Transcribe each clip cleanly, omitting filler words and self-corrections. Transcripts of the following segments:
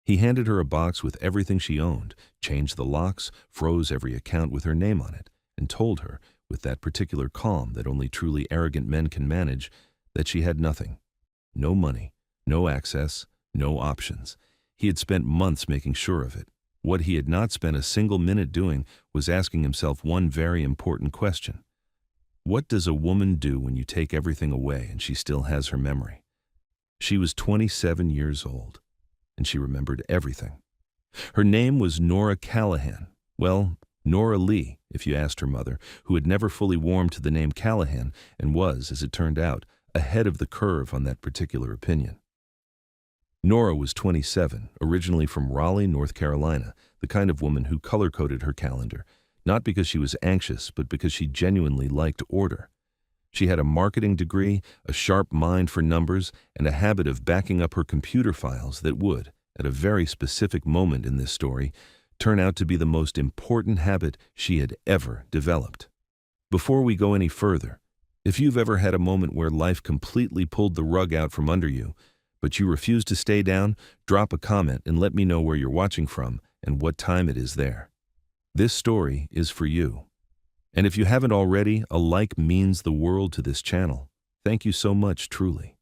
He handed her a box with everything she owned, changed the locks, froze every account with her name on it, and told her, with that particular calm that only truly arrogant men can manage, that she had nothing. No money, no access, no options. He had spent months making sure of it. What he had not spent a single minute doing was asking himself one very important question. What does a woman do when you take everything away and she still has her memory? She was 27 years old, and she remembered everything. Her name was Nora Callahan. Well, Nora Lee, if you asked her mother, who had never fully warmed to the name Callahan and was, as it turned out, ahead of the curve on that particular opinion. Nora was 27, originally from Raleigh, North Carolina, the kind of woman who color-coded her calendar, not because she was anxious, but because she genuinely liked order. She had a marketing degree, a sharp mind for numbers, and a habit of backing up her computer files that would, at a very specific moment in this story, turn out to be the most important habit she had ever developed. Before we go any further, if you've ever had a moment where life completely pulled the rug out from under you, but you refuse to stay down, drop a comment and let me know where you're watching from and what time it is there. This story is for you. And if you haven't already, a like means the world to this channel. Thank you so much, truly.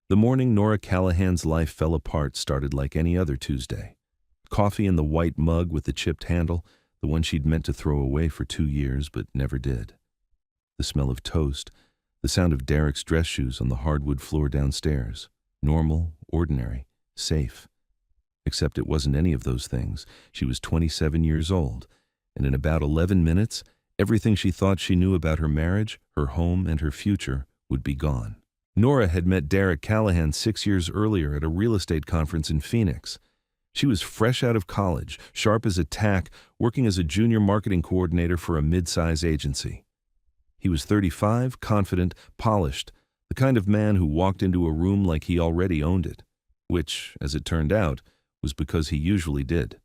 The morning Nora Callahan's life fell apart started like any other Tuesday. Coffee in the white mug with the chipped handle, the one she'd meant to throw away for 2 years but never did. The smell of toast, the sound of Derek's dress shoes on the hardwood floor downstairs. Normal, ordinary, safe. Except it wasn't any of those things. She was 27 years old, and in about 11 minutes, everything she thought she knew about her marriage, her home, and her future would be gone. Nora had met Derek Callahan 6 years earlier at a real estate conference in Phoenix. She was fresh out of college, sharp as a tack, working as a junior marketing coordinator for a mid-size agency. He was 35, confident, polished, the kind of man who walked into a room like he already owned it, which, as it turned out, was because he usually did.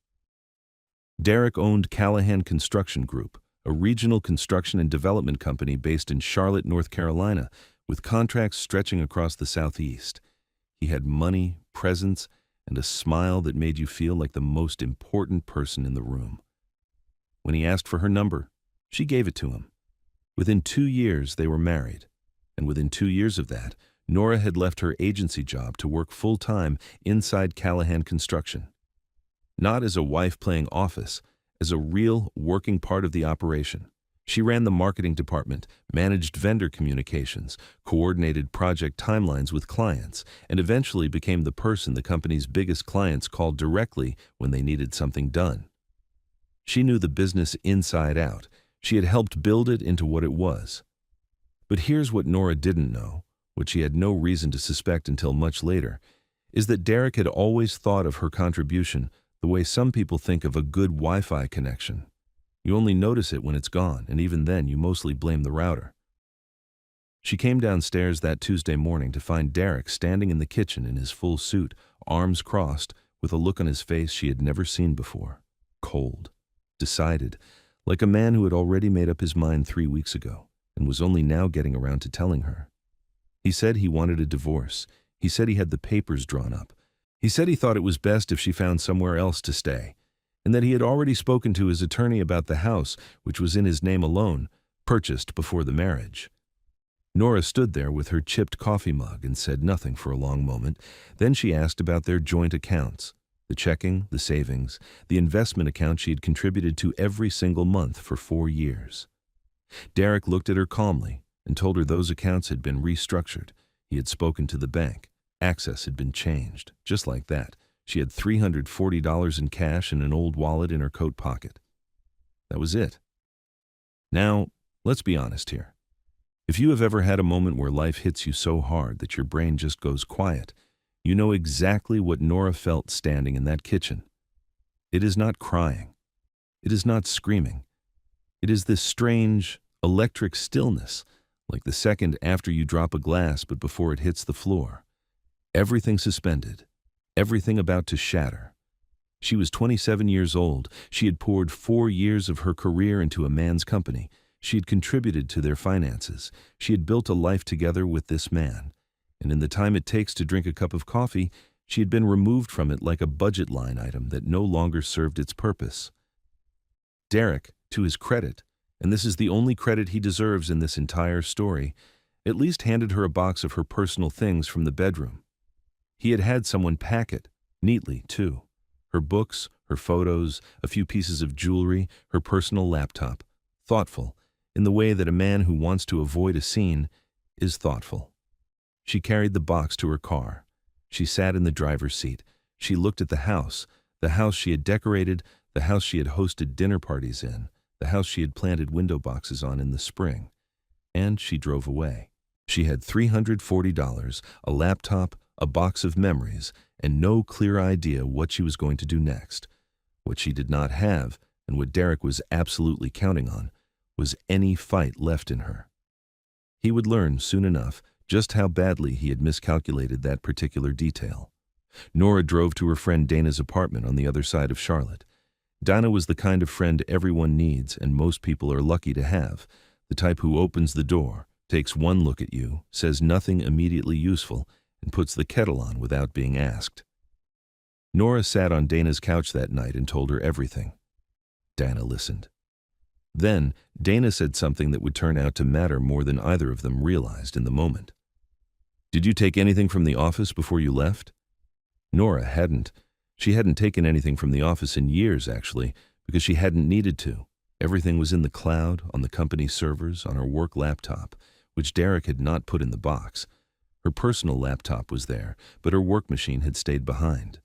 Derek owned Callahan Construction Group, a regional construction and development company based in Charlotte, North Carolina, with contracts stretching across the Southeast. He had money, presence, and a smile that made you feel like the most important person in the room. When he asked for her number, she gave it to him. Within 2 years, they were married. And within 2 years of that, Nora had left her agency job to work full-time inside Callahan Construction. Not as a wife playing office, as a real working part of the operation. She ran the marketing department, managed vendor communications, coordinated project timelines with clients, and eventually became the person the company's biggest clients called directly when they needed something done. She knew the business inside out. She had helped build it into what it was. But here's what Nora didn't know, what she had no reason to suspect until much later, is that Derek had always thought of her contribution the way some people think of a good Wi-Fi connection. You only notice it when it's gone, and even then you mostly blame the router. She came downstairs that Tuesday morning to find Derek standing in the kitchen in his full suit, arms crossed, with a look on his face she had never seen before. Cold, decided, like a man who had already made up his mind 3 weeks ago, and was only now getting around to telling her. He said he wanted a divorce. He said he had the papers drawn up. He said he thought it was best if she found somewhere else to stay, and that he had already spoken to his attorney about the house, which was in his name alone, purchased before the marriage. Nora stood there with her chipped coffee mug and said nothing for a long moment. Then she asked about their joint accounts, the checking, the savings, the investment account she had contributed to every single month for 4 years. Derek looked at her calmly and told her those accounts had been restructured. He had spoken to the bank. Access had been changed. Just like that, she had $340 in cash and an old wallet in her coat pocket. That was it. Now, let's be honest here. If you have ever had a moment where life hits you so hard that your brain just goes quiet, you know exactly what Nora felt standing in that kitchen. It is not crying. It is not screaming. It is this strange, electric stillness, like the second after you drop a glass but before it hits the floor. Everything suspended, everything about to shatter. She was 27 years old. She had poured 4 years of her career into a man's company. She had contributed to their finances. She had built a life together with this man. And in the time it takes to drink a cup of coffee, She had been removed from it like a budget line item that no longer served its purpose. Derek, to his credit, and this is the only credit he deserves in this entire story, at least handed her a box of her personal things from the bedroom. He had had someone pack it, neatly, too. Her books, her photos, a few pieces of jewelry, her personal laptop. Thoughtful, in the way that a man who wants to avoid a scene is thoughtful. She carried the box to her car. She sat in the driver's seat. She looked at the house she had decorated, the house she had hosted dinner parties in, the house she had planted window boxes on in the spring. And she drove away. She had $340, a laptop, a box of memories, and no clear idea what she was going to do next. What she did not have, and what Derek was absolutely counting on, was any fight left in her. He would learn soon enough just how badly he had miscalculated that particular detail. Nora drove to her friend Dana's apartment on the other side of Charlotte. Dana was the kind of friend everyone needs and most people are lucky to have, the type who opens the door, takes one look at you, says nothing immediately useful, and puts the kettle on without being asked. Nora sat on Dana's couch that night and told her everything. Dana listened. Then, Dana said something that would turn out to matter more than either of them realized in the moment. "Did you take anything from the office before you left?" Nora hadn't. She hadn't taken anything from the office in years, actually, because she hadn't needed to. Everything was in the cloud, on the company servers, on her work laptop, which Derek had not put in the box. Her personal laptop was there, but her work machine had stayed behind.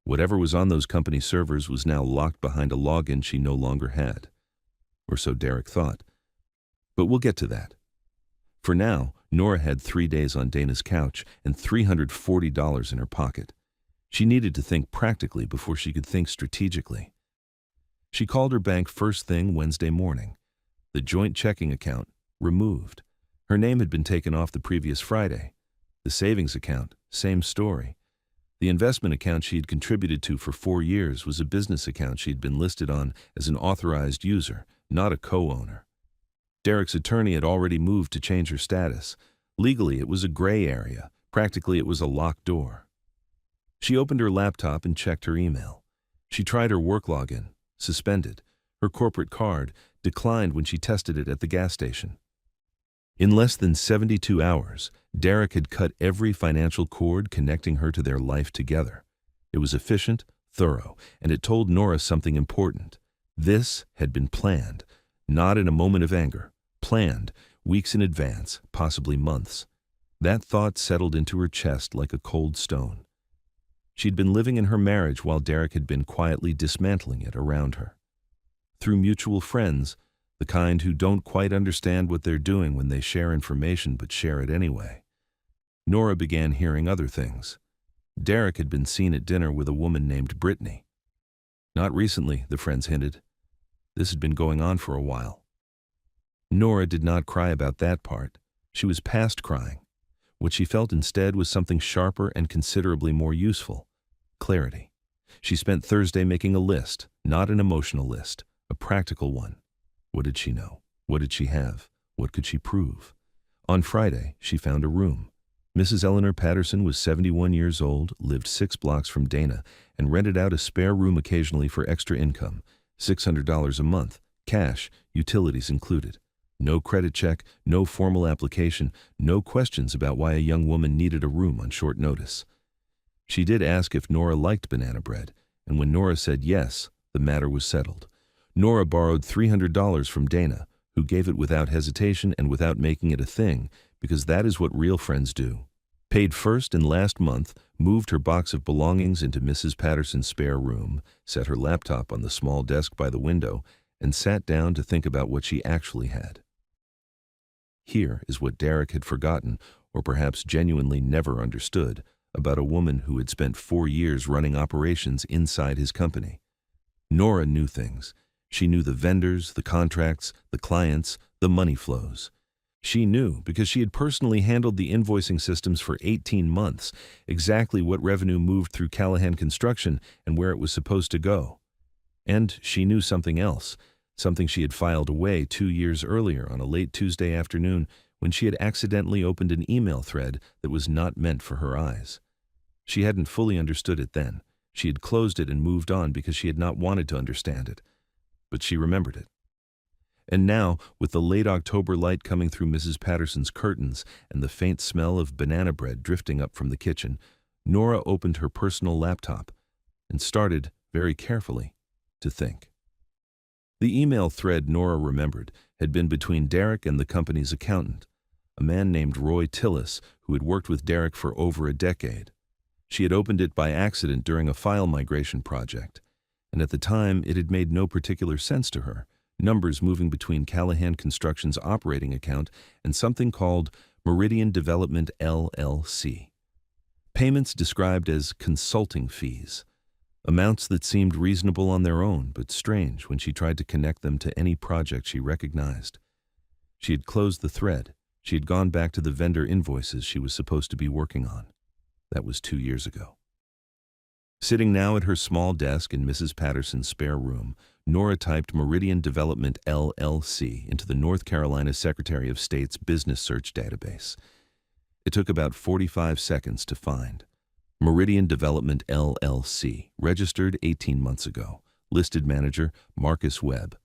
Whatever was on those company servers was now locked behind a login she no longer had. Or so Derek thought. But we'll get to that. For now, Nora had 3 days on Dana's couch and $340 in her pocket. She needed to think practically before she could think strategically. She called her bank first thing Wednesday morning. The joint checking account, removed. Her name had been taken off the previous Friday. The savings account, same story. The investment account she had contributed to for 4 years was a business account she had been listed on as an authorized user, not a co-owner. Derek's attorney had already moved to change her status. Legally, it was a gray area. Practically, it was a locked door. She opened her laptop and checked her email. She tried her work login, suspended. Her corporate card declined when she tested it at the gas station. In less than 72 hours, Derek had cut every financial cord connecting her to their life together. It was efficient, thorough, and it told Nora something important. This had been planned, not in a moment of anger. Planned, weeks in advance, possibly months. That thought settled into her chest like a cold stone. She'd been living in her marriage while Derek had been quietly dismantling it around her. Through mutual friends, the kind who don't quite understand what they're doing when they share information but share it anyway. Nora began hearing other things. Derek had been seen at dinner with a woman named Brittany. Not recently, the friends hinted. This had been going on for a while. Nora did not cry about that part. She was past crying. What she felt instead was something sharper and considerably more useful. Clarity. She spent Thursday making a list, not an emotional list, a practical one. What did she know? What did she have? What could she prove? On Friday, she found a room. Mrs. Eleanor Patterson was 71 years old, lived 6 blocks from Dana, and rented out a spare room occasionally for extra income, $600 a month, cash, utilities included. No credit check, no formal application, no questions about why a young woman needed a room on short notice. She did ask if Nora liked banana bread, and when Nora said yes, the matter was settled. Nora borrowed $300 from Dana, who gave it without hesitation and without making it a thing, because that is what real friends do. Paid first and last month, moved her box of belongings into Mrs. Patterson's spare room, set her laptop on the small desk by the window, and sat down to think about what she actually had. Here is what Derek had forgotten, or perhaps genuinely never understood, about a woman who had spent 4 years running operations inside his company. Nora knew things. She knew the vendors, the contracts, the clients, the money flows. She knew, because she had personally handled the invoicing systems for 18 months, exactly what revenue moved through Callahan Construction and where it was supposed to go. And she knew something else, something she had filed away 2 years earlier on a late Tuesday afternoon when she had accidentally opened an email thread that was not meant for her eyes. She hadn't fully understood it then. She had closed it and moved on because she had not wanted to understand it. But she remembered it. And now, with the late October light coming through Mrs. Patterson's curtains and the faint smell of banana bread drifting up from the kitchen, Nora opened her personal laptop and started, very carefully, to think. The email thread Nora remembered had been between Derek and the company's accountant, a man named Roy Tillis, who had worked with Derek for over a decade. She had opened it by accident during a file migration project, and at the time it had made no particular sense to her, numbers moving between Callahan Construction's operating account and something called Meridian Development LLC. Payments described as consulting fees, amounts that seemed reasonable on their own but strange when she tried to connect them to any project she recognized. She had closed the thread. She had gone back to the vendor invoices she was supposed to be working on. That was 2 years ago. Sitting now at her small desk in Mrs. Patterson's spare room, Nora typed Meridian Development LLC into the North Carolina Secretary of State's business search database. It took about 45 seconds to find. Meridian Development LLC, registered 18 months ago. Listed manager, Marcus Webb.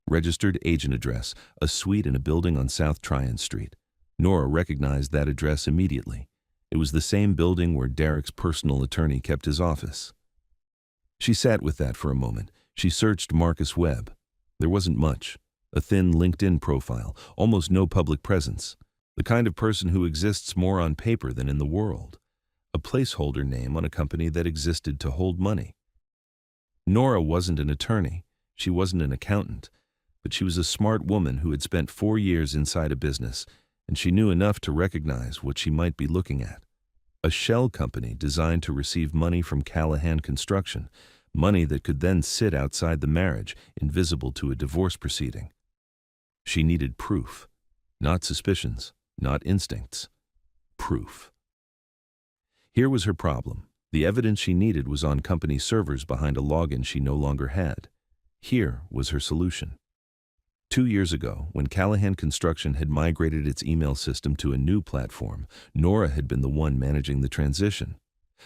Registered agent address, a suite in a building on South Tryon Street. Nora recognized that address immediately. It was the same building where Derek's personal attorney kept his office. She sat with that for a moment. She searched Marcus Webb. There wasn't much. A thin LinkedIn profile, almost no public presence. The kind of person who exists more on paper than in the world. A placeholder name on a company that existed to hold money. Nora wasn't an attorney. She wasn't an accountant. But she was a smart woman who had spent 4 years inside a business, and she knew enough to recognize what she might be looking at. A shell company designed to receive money from Callahan Construction, money that could then sit outside the marriage, invisible to a divorce proceeding. She needed proof. Not suspicions, not instincts. Proof. Here was her problem. The evidence she needed was on company servers behind a login she no longer had. Here was her solution. 2 years ago, when Callahan Construction had migrated its email system to a new platform, Nora had been the one managing the transition.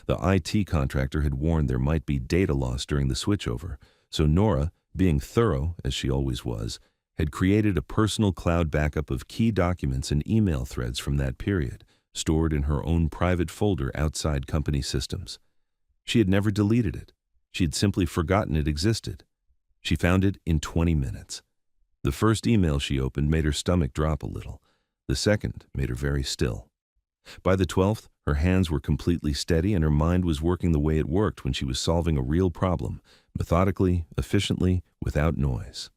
The IT contractor had warned there might be data loss during the switchover, so Nora, being thorough, as she always was, had created a personal cloud backup of key documents and email threads from that period, stored in her own private folder outside company systems. She had never deleted it. She had simply forgotten it existed. She found it in 20 minutes. The first email she opened made her stomach drop a little. The second made her very still. By the 12th, her hands were completely steady and her mind was working the way it worked when she was solving a real problem, methodically, efficiently, without noise.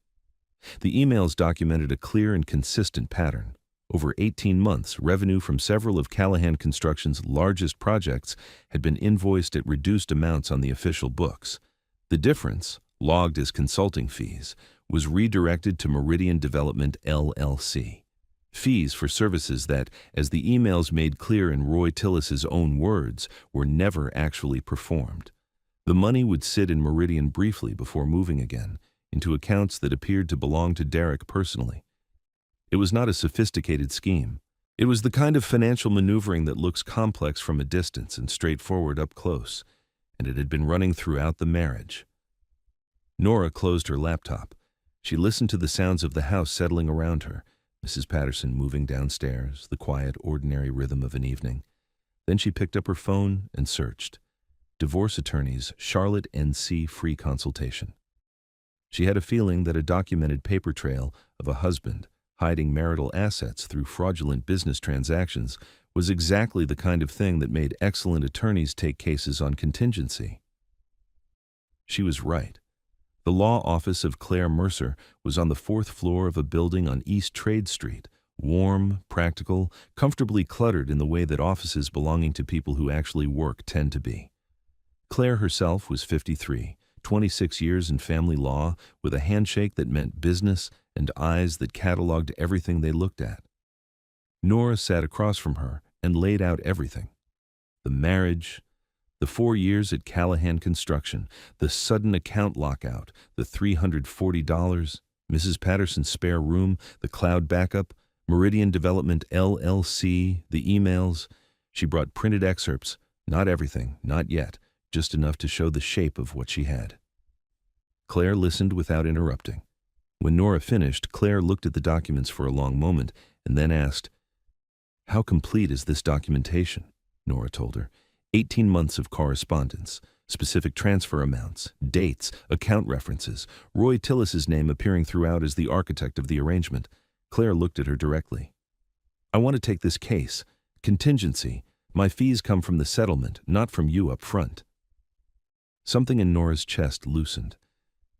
The emails documented a clear and consistent pattern. Over 18 months, revenue from several of Callahan Construction's largest projects had been invoiced at reduced amounts on the official books. The difference, logged as consulting fees, was redirected to Meridian Development LLC. Fees for services that, as the emails made clear in Roy Tillis's own words, were never actually performed. The money would sit in Meridian briefly before moving again, into accounts that appeared to belong to Derek personally. It was not a sophisticated scheme. It was the kind of financial maneuvering that looks complex from a distance and straightforward up close, and it had been running throughout the marriage. Nora closed her laptop. She listened to the sounds of the house settling around her, Mrs. Patterson moving downstairs, the quiet, ordinary rhythm of an evening. Then she picked up her phone and searched. Divorce attorneys, Charlotte N.C. free consultation. She had a feeling that a documented paper trail of a husband hiding marital assets through fraudulent business transactions was exactly the kind of thing that made excellent attorneys take cases on contingency. She was right. The law office of Claire Mercer was on the 4th floor of a building on East Trade Street, warm, practical, comfortably cluttered in the way that offices belonging to people who actually work tend to be. Claire herself was 53, 26 years in family law, with a handshake that meant business and eyes that cataloged everything they looked at. Nora sat across from her and laid out everything. The marriage, the 4 years at Callahan Construction, the sudden account lockout, the $340, Mrs. Patterson's spare room, the cloud backup, Meridian Development LLC, the emails. She brought printed excerpts, Not everything, not yet, just enough to show the shape of what she had. Claire listened without interrupting. When Nora finished, Claire looked at the documents for a long moment and then asked, "How complete is this documentation?" Nora told her. 18 months of correspondence, specific transfer amounts, dates, account references, Roy Tillis's name appearing throughout as the architect of the arrangement. Claire looked at her directly. "I want to take this case. Contingency. My fees come from the settlement, not from you up front." Something in Nora's chest loosened.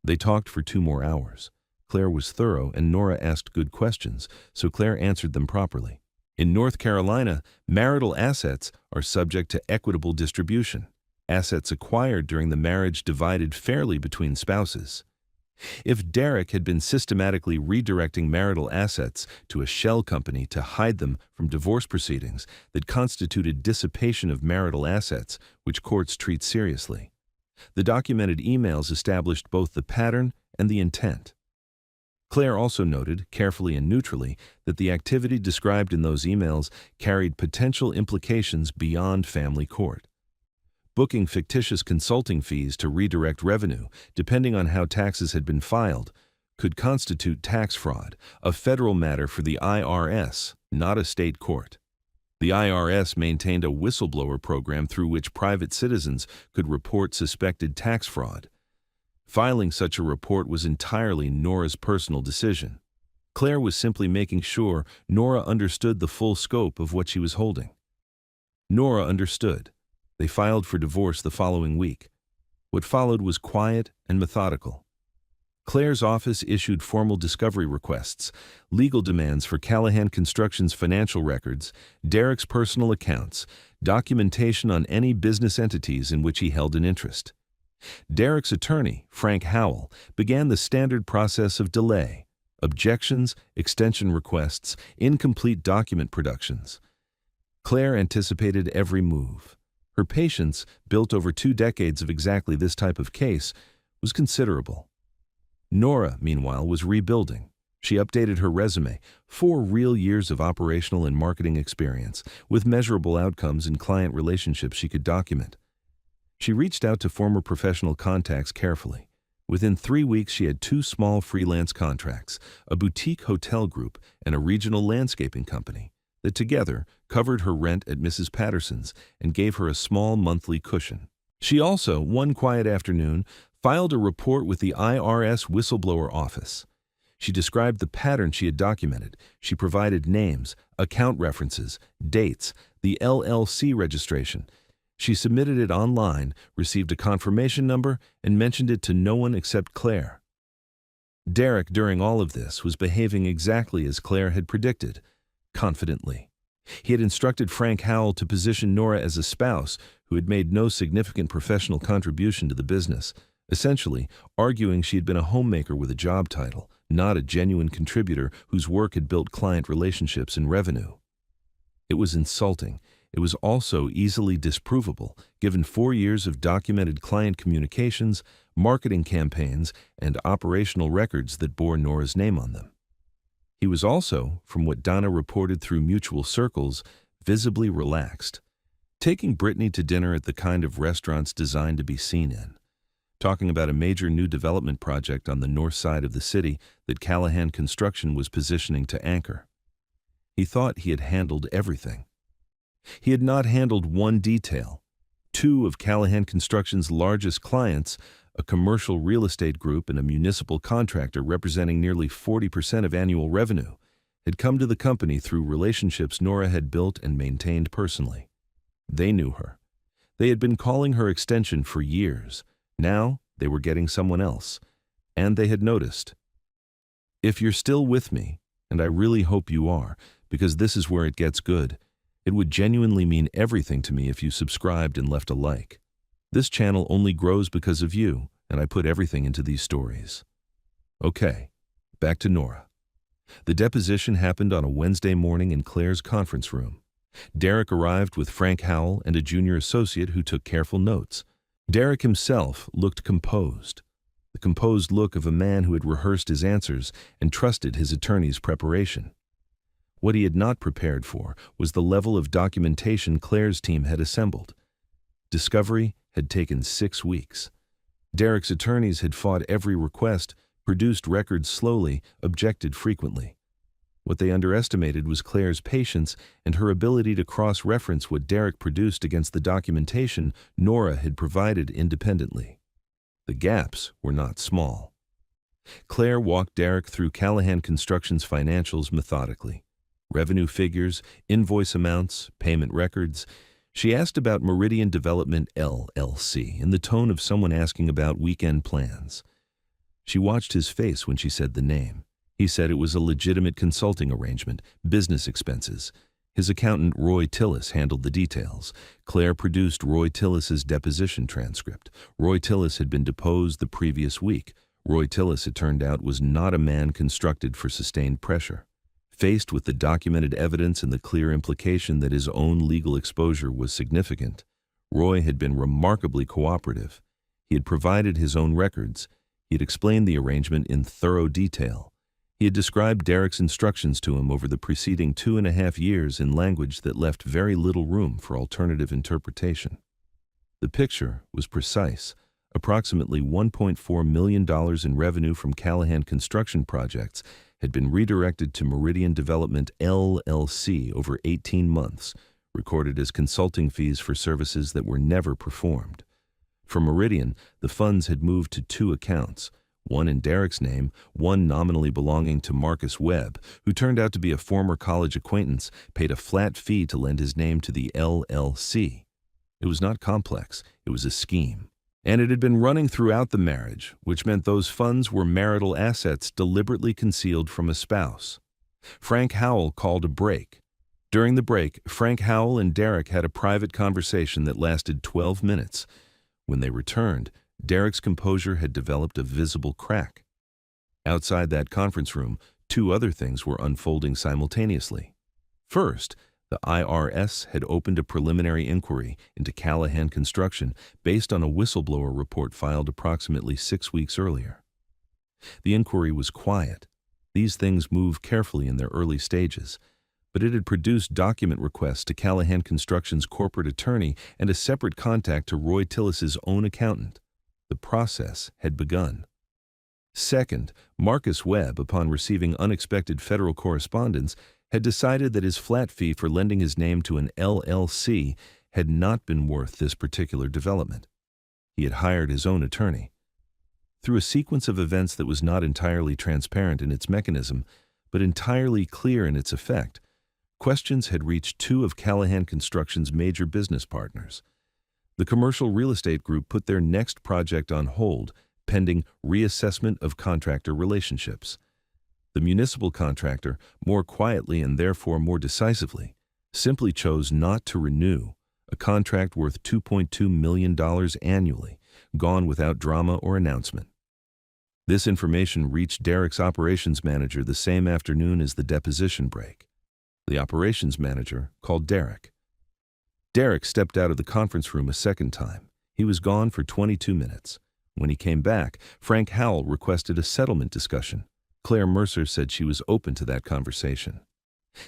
They talked for 2 more hours. Claire was thorough and Nora asked good questions, so Claire answered them properly. In North Carolina, marital assets are subject to equitable distribution. Assets acquired during the marriage divided fairly between spouses. If Derek had been systematically redirecting marital assets to a shell company to hide them from divorce proceedings that constituted dissipation of marital assets, which courts treat seriously. The documented emails established both the pattern and the intent. Claire also noted, carefully and neutrally, that the activity described in those emails carried potential implications beyond family court. Booking fictitious consulting fees to redirect revenue, depending on how taxes had been filed, could constitute tax fraud, a federal matter for the IRS, not a state court. The IRS maintained a whistleblower program through which private citizens could report suspected tax fraud. Filing such a report was entirely Nora's personal decision. Claire was simply making sure Nora understood the full scope of what she was holding. Nora understood. They filed for divorce the following week. What followed was quiet and methodical. Claire's office issued formal discovery requests, legal demands for Callahan Construction's financial records, Derek's personal accounts, documentation on any business entities in which he held an interest. Derek's attorney, Frank Howell, began the standard process of delay, objections, extension requests, incomplete document productions. Claire anticipated every move. Her patience, built over 2 decades of exactly this type of case, was considerable. Nora, meanwhile, was rebuilding. She updated her resume, 4 real years of operational and marketing experience, with measurable outcomes in client relationships she could document. She reached out to former professional contacts carefully. Within 3 weeks, she had 2 small freelance contracts, a boutique hotel group and a regional landscaping company, that together covered her rent at Mrs. Patterson's and gave her a small monthly cushion. She also, one quiet afternoon, filed a report with the IRS whistleblower office. She described the pattern she had documented. She provided names, account references, dates, the LLC registration. She submitted it online, received a confirmation number, and mentioned it to no one except Claire. Derek, during all of this, was behaving exactly as Claire had predicted, confidently. He had instructed Frank Howell to position Nora as a spouse who had made no significant professional contribution to the business, essentially arguing she had been a homemaker with a job title, not a genuine contributor whose work had built client relationships and revenue. It was insulting. It was also easily disprovable, given 4 years of documented client communications, marketing campaigns, and operational records that bore Nora's name on them. He was also, from what Donna reported through mutual circles, visibly relaxed, taking Brittany to dinner at the kind of restaurants designed to be seen in, talking about a major new development project on the north side of the city that Callahan Construction was positioning to anchor. He thought he had handled everything. He had not handled one detail. 2 of Callahan Construction's largest clients, a commercial real estate group and a municipal contractor representing nearly 40% of annual revenue, had come to the company through relationships Nora had built and maintained personally. They knew her. They had been calling her extension for years. Now they were getting someone else, and they had noticed. If you're still with me, and I really hope you are, because this is where it gets good, it would genuinely mean everything to me if you subscribed and left a like. This channel only grows because of you, and I put everything into these stories. Okay, back to Nora. The deposition happened on a Wednesday morning in Claire's conference room. Derek arrived with Frank Howell and a junior associate who took careful notes. Derek himself looked composed, the composed look of a man who had rehearsed his answers and trusted his attorney's preparation. What he had not prepared for was the level of documentation Claire's team had assembled. Discovery had taken 6 weeks. Derek's attorneys had fought every request, produced records slowly, objected frequently. What they underestimated was Claire's patience and her ability to cross-reference what Derek produced against the documentation Nora had provided independently. The gaps were not small. Claire walked Derek through Callahan Construction's financials methodically. Revenue figures, invoice amounts, payment records. She asked about Meridian Development LLC in the tone of someone asking about weekend plans. She watched his face when she said the name. He said it was a legitimate consulting arrangement, business expenses. His accountant, Roy Tillis, handled the details. Claire produced Roy Tillis's deposition transcript. Roy Tillis had been deposed the previous week. Roy Tillis, it turned out, was not a man constructed for sustained pressure. Faced with the documented evidence and the clear implication that his own legal exposure was significant, Roy had been remarkably cooperative. He had provided his own records. He had explained the arrangement in thorough detail. He had described Derek's instructions to him over the preceding 2.5 years in language that left very little room for alternative interpretation. The picture was precise. Approximately $1.4 million in revenue from Callahan construction projects had been redirected to Meridian Development LLC over 18 months, recorded as consulting fees for services that were never performed. For Meridian, the funds had moved to 2 accounts, one in Derek's name, one nominally belonging to Marcus Webb, who turned out to be a former college acquaintance, paid a flat fee to lend his name to the LLC. It was not complex, it was a scheme. And it had been running throughout the marriage, which meant those funds were marital assets deliberately concealed from a spouse. Frank Howell called a break. During the break, Frank Howell and Derek had a private conversation that lasted 12 minutes. When they returned, Derek's composure had developed a visible crack. Outside that conference room, 2 other things were unfolding simultaneously. First, the IRS had opened a preliminary inquiry into Callahan Construction based on a whistleblower report filed approximately 6 weeks earlier. The inquiry was quiet. These things move carefully in their early stages, but it had produced document requests to Callahan Construction's corporate attorney and a separate contact to Roy Tillis's own accountant. The process had begun. Second, Marcus Webb, upon receiving unexpected federal correspondence, had decided that his flat fee for lending his name to an LLC had not been worth this particular development. He had hired his own attorney. Through a sequence of events that was not entirely transparent in its mechanism, but entirely clear in its effect, questions had reached 2 of Callahan Construction's major business partners. The commercial real estate group put their next project on hold, pending reassessment of contractor relationships. The municipal contractor, more quietly and therefore more decisively, simply chose not to renew a contract worth $2.2 million annually, gone without drama or announcement. This information reached Derek's operations manager the same afternoon as the deposition break. The operations manager called Derek. Derek stepped out of the conference room a second time. He was gone for 22 minutes. When he came back, Frank Howell requested a settlement discussion. Claire Mercer said she was open to that conversation.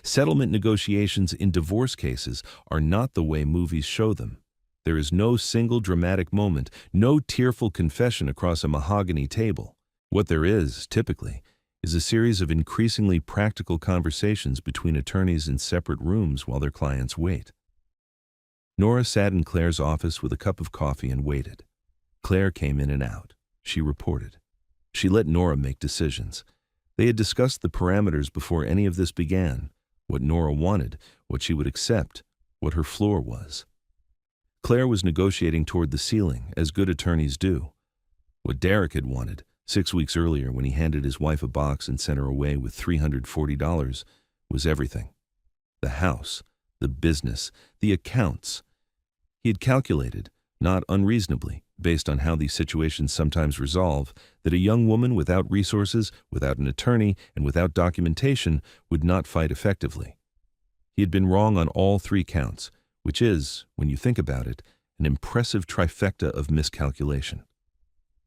Settlement negotiations in divorce cases are not the way movies show them. There is no single dramatic moment, no tearful confession across a mahogany table. What there is, typically, is a series of increasingly practical conversations between attorneys in separate rooms while their clients wait. Nora sat in Claire's office with a cup of coffee and waited. Claire came in and out. She reported. She let Nora make decisions. They had discussed the parameters before any of this began, what Nora wanted, what she would accept, what her floor was. Claire was negotiating toward the ceiling, as good attorneys do. What Derek had wanted, 6 weeks earlier when he handed his wife a box and sent her away with $340, was everything. The house, the business, the accounts. He had calculated, not unreasonably, based on how these situations sometimes resolve, that a young woman without resources, without an attorney, and without documentation would not fight effectively. He had been wrong on all 3 counts, which is, when you think about it, an impressive trifecta of miscalculation.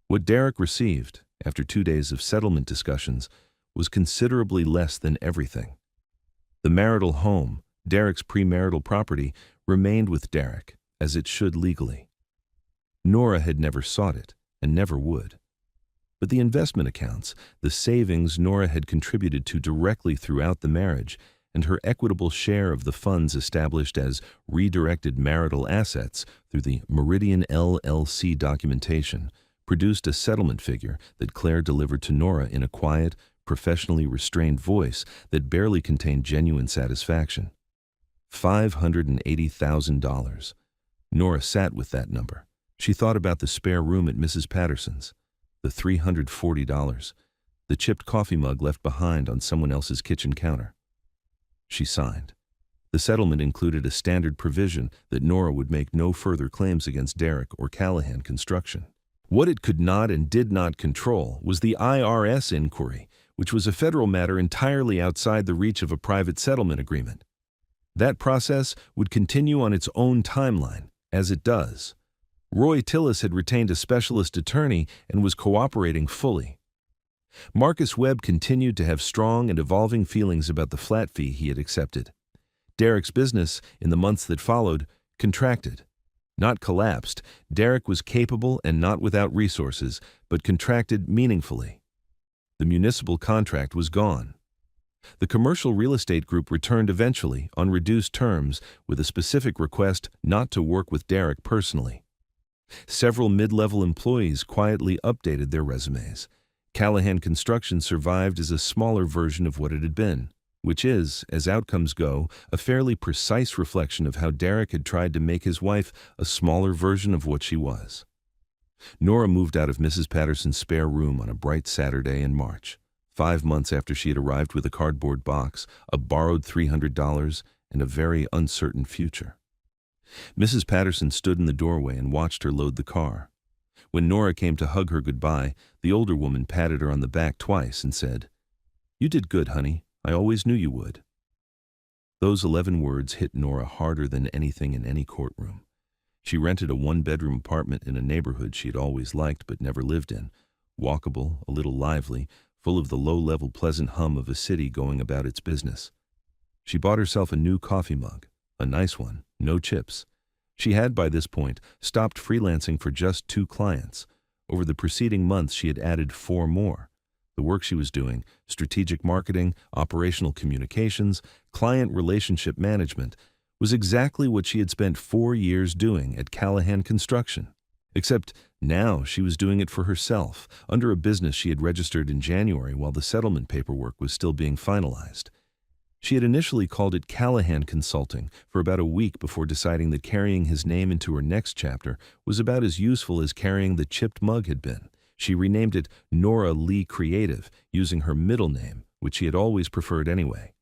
What Derek received, after 2 days of settlement discussions, was considerably less than everything. The marital home, Derek's premarital property, remained with Derek, as it should legally. Nora had never sought it, and never would. But the investment accounts, the savings Nora had contributed to directly throughout the marriage, and her equitable share of the funds established as redirected marital assets through the Meridian LLC documentation, produced a settlement figure that Claire delivered to Nora in a quiet, professionally restrained voice that barely contained genuine satisfaction. $580,000. Nora sat with that number. She thought about the spare room at Mrs. Patterson's, the $340, the chipped coffee mug left behind on someone else's kitchen counter. She signed. The settlement included a standard provision that Nora would make no further claims against Derek or Callahan Construction. What it could not and did not control was the IRS inquiry, which was a federal matter entirely outside the reach of a private settlement agreement. That process would continue on its own timeline, as it does. Roy Tillis had retained a specialist attorney and was cooperating fully. Marcus Webb continued to have strong and evolving feelings about the flat fee he had accepted. Derek's business, in the months that followed, contracted. Not collapsed. Derek was capable and not without resources, but contracted meaningfully. The municipal contract was gone. The commercial real estate group returned eventually, on reduced terms, with a specific request not to work with Derek personally. Several mid-level employees quietly updated their resumes. Callahan Construction survived as a smaller version of what it had been, which is, as outcomes go, a fairly precise reflection of how Derek had tried to make his wife a smaller version of what she was. Nora moved out of Mrs. Patterson's spare room on a bright Saturday in March, 5 months after she had arrived with a cardboard box, a borrowed $300, and a very uncertain future. Mrs. Patterson stood in the doorway and watched her load the car. When Nora came to hug her goodbye, the older woman patted her on the back twice and said, "You did good, honey. I always knew you would." Those 11 words hit Nora harder than anything in any courtroom. She rented a one-bedroom apartment in a neighborhood she had always liked but never lived in, walkable, a little lively, full of the low-level pleasant hum of a city going about its business. She bought herself a new coffee mug, a nice one, no chips. She had, by this point, stopped freelancing for just 2 clients. Over the preceding months, she had added 4 more. The work she was doing, strategic marketing, operational communications, client relationship management, was exactly what she had spent 4 years doing at Callahan Construction. Except now she was doing it for herself, under a business she had registered in January while the settlement paperwork was still being finalized. She had initially called it Callahan Consulting for about a week before deciding that carrying his name into her next chapter was about as useful as carrying the chipped mug had been. She renamed it Nora Lee Creative, using her middle name, which she had always preferred anyway.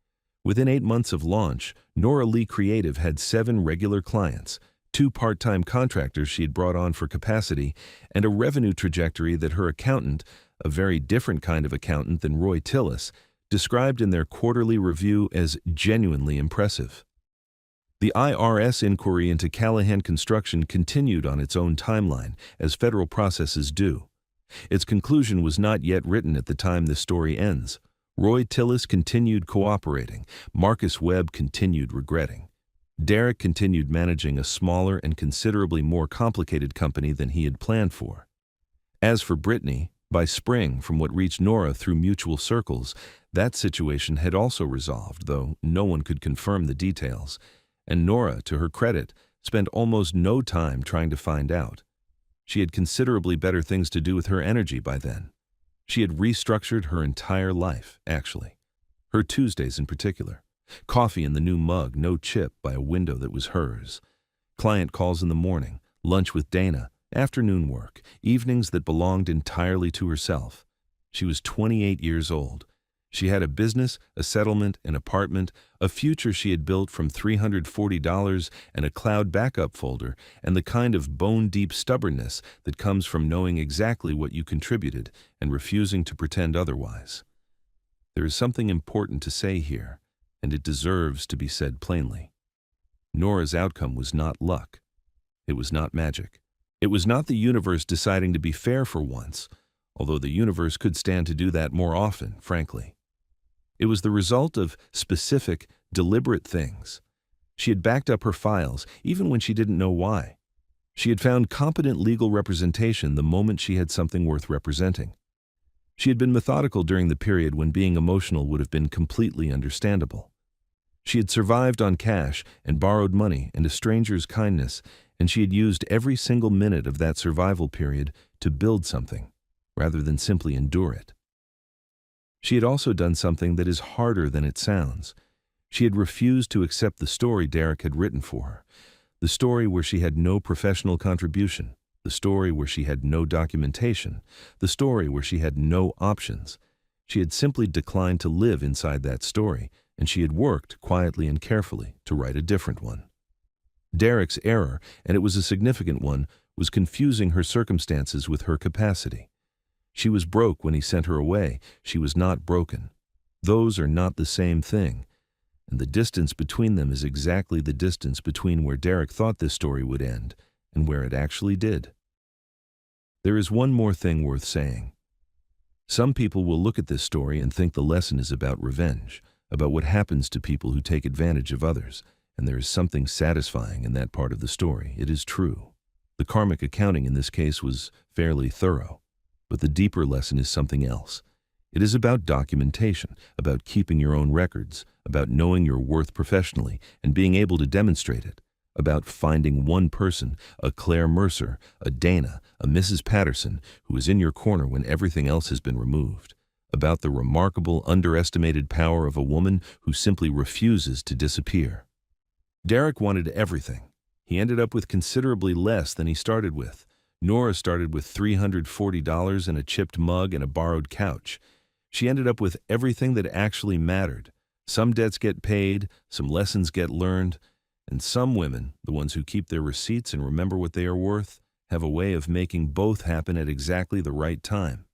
Within 8 months of launch, Nora Lee Creative had 7 regular clients, 2 part-time contractors she had brought on for capacity, and a revenue trajectory that her accountant, a very different kind of accountant than Roy Tillis, described in their quarterly review as genuinely impressive. The IRS inquiry into Callahan Construction continued on its own timeline, as federal processes do. Its conclusion was not yet written at the time this story ends. Roy Tillis continued cooperating. Marcus Webb continued regretting. Derek continued managing a smaller and considerably more complicated company than he had planned for. As for Brittany, by spring, from what reached Nora through mutual circles, that situation had also resolved, though no one could confirm the details, and Nora, to her credit, spent almost no time trying to find out. She had considerably better things to do with her energy by then. She had restructured her entire life, actually. Her Tuesdays in particular. Coffee in the new mug, no chip, by a window that was hers. Client calls in the morning, lunch with Dana, afternoon work, evenings that belonged entirely to herself. She was 28 years old. She had a business, a settlement, an apartment, a future she had built from $340 and a cloud backup folder, and the kind of bone-deep stubbornness that comes from knowing exactly what you contributed and refusing to pretend otherwise. There is something important to say here, and it deserves to be said plainly. Nora's outcome was not luck. It was not magic. It was not the universe deciding to be fair for once, although the universe could stand to do that more often, frankly. It was the result of specific, deliberate things. She had backed up her files, even when she didn't know why. She had found competent legal representation the moment she had something worth representing. She had been methodical during the period when being emotional would have been completely understandable. She had survived on cash and borrowed money and a stranger's kindness, and she had used every single minute of that survival period to build something, rather than simply endure it. She had also done something that is harder than it sounds. She had refused to accept the story Derek had written for her, the story where she had no professional contribution, the story where she had no documentation, the story where she had no options. She had simply declined to live inside that story, and she had worked quietly and carefully to write a different one. Derek's error, and it was a significant one, was confusing her circumstances with her capacity. She was broke when he sent her away. She was not broken. Those are not the same thing, and the distance between them is exactly the distance between where Derek thought this story would end and where it actually did. There is one more thing worth saying. Some people will look at this story and think the lesson is about revenge, about what happens to people who take advantage of others, and there is something satisfying in that part of the story. It is true. The karmic accounting in this case was fairly thorough, but the deeper lesson is something else. It is about documentation, about keeping your own records, about knowing your worth professionally and being able to demonstrate it, about finding one person, a Claire Mercer, a Dana, a Mrs. Patterson, who is in your corner when everything else has been removed, about the remarkable, underestimated power of a woman who simply refuses to disappear. Derek wanted everything. He ended up with considerably less than he started with. Nora started with $340 and a chipped mug and a borrowed couch. She ended up with everything that actually mattered. Some debts get paid, some lessons get learned, and some women, the ones who keep their receipts and remember what they are worth, have a way of making both happen at exactly the right time.